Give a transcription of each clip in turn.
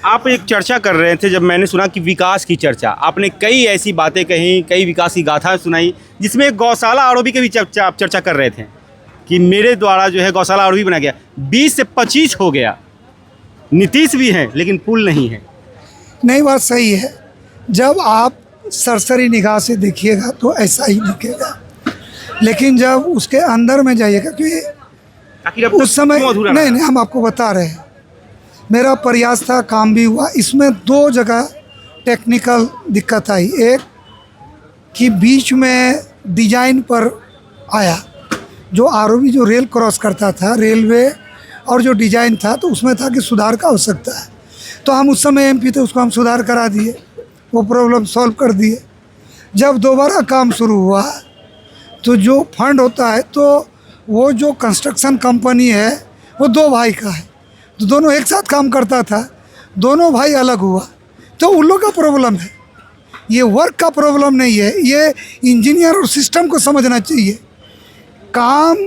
आप एक चर्चा कर रहे थे, जब मैंने सुना कि विकास की चर्चा, आपने कई ऐसी बातें कही, कई विकास की गाथा सुनाई, जिसमें गौशाला आरओबी की भी आप चर्चा कर रहे थे कि मेरे द्वारा जो है गौशाला आरओबी बना गया, 20 से 25 हो गया। नीतीश भी हैं लेकिन पुल नहीं है। नहीं, बात सही है। जब आप सरसरी निगाह से देखिएगा तो ऐसा ही दिखेगा, लेकिन जब उसके अंदर में जाइएगा, क्योंकि आखिर अब उस समय नहीं, हम आपको बता रहे हैं, मेरा प्रयास था, काम भी हुआ। इसमें 2 जगह टेक्निकल दिक्कत आई। एक कि बीच में डिजाइन पर आया, जो आरओबी जो रेल क्रॉस करता था, रेलवे और जो डिजाइन था, तो उसमें था कि सुधार का आवश्यकता है। तो हम उस समय एमपी थे, उसको हम सुधार करा दिए, वो प्रॉब्लम सॉल्व कर दिए। जब दोबारा काम शुरू हुआ तो जो फंड होता है, तो वो जो कंस्ट्रक्शन कंपनी है वो 2 भाई का है, तो दोनों एक साथ काम करता था, दोनों भाई अलग हुआ, तो उन लोग का प्रॉब्लम है। ये वर्क का प्रॉब्लम नहीं है, ये इंजीनियर और सिस्टम को समझना चाहिए। काम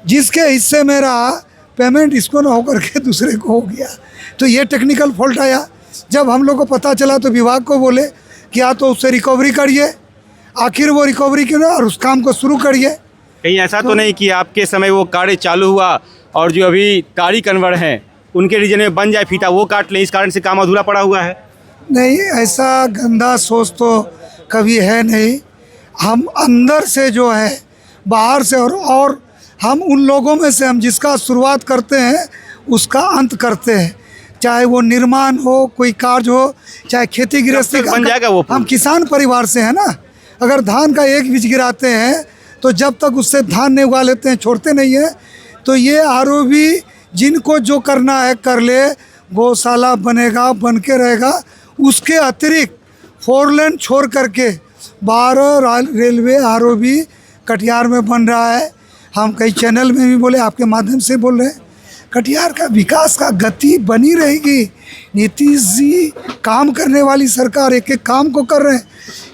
जिसके हिस्से में रहा, पेमेंट इसको ना होकर के दूसरे को हो गया, तो ये टेक्निकल फॉल्ट आया। जब हम लोग को पता चला तो विभाग को बोले कि या तो उससे रिकवरी करिए, आखिर वो रिकवरी करिए और उस काम को शुरू करिए। कहीं ऐसा तो नहीं कि आपके समय वो कार्य चालू हुआ और जो अभी तारी कन्वर हैं उनके रीजन में बन जाए फीता, वो काट लें, इस कारण से काम अधूरा पड़ा हुआ है? नहीं, ऐसा गंदा सोच तो कभी है नहीं। हम अंदर से जो है, बाहर से और हम उन लोगों में से, हम जिसका शुरुआत करते हैं उसका अंत करते हैं। चाहे वो निर्माण हो, कोई कार्य हो, चाहे खेती गृहस्थी का। बन जाएगा वो। हम किसान परिवार से हैं ना। अगर धान का एक बीज गिराते हैं तो जब तक उससे धान नहीं उगा लेते हैं, छोड़ते नहीं हैं। तो ये आरओबी जिनको जो करना है कर ले, गौशाला बनेगा, बन के रहेगा। उसके अतिरिक्त 4 लेन छोड़ करके 12 रेलवे आरओबी कटिहार में बन रहा है। हम कई चैनल में भी बोले, आपके माध्यम से बोल रहे हैं, कटिहार का विकास का गति बनी रहेगी। नीतीश जी काम करने वाली सरकार, एक एक काम को कर रहे हैं।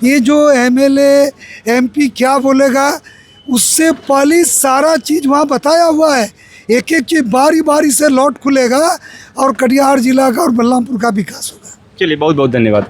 ये जो एमएलए एमपी क्या बोलेगा, उससे पहले सारा चीज़ वहाँ बताया हुआ है। एक एक चीज़ बारी बारी से लौट खुलेगा और कटिहार जिला का और बलरामपुर का विकास होगा। चलिए, बहुत बहुत धन्यवाद।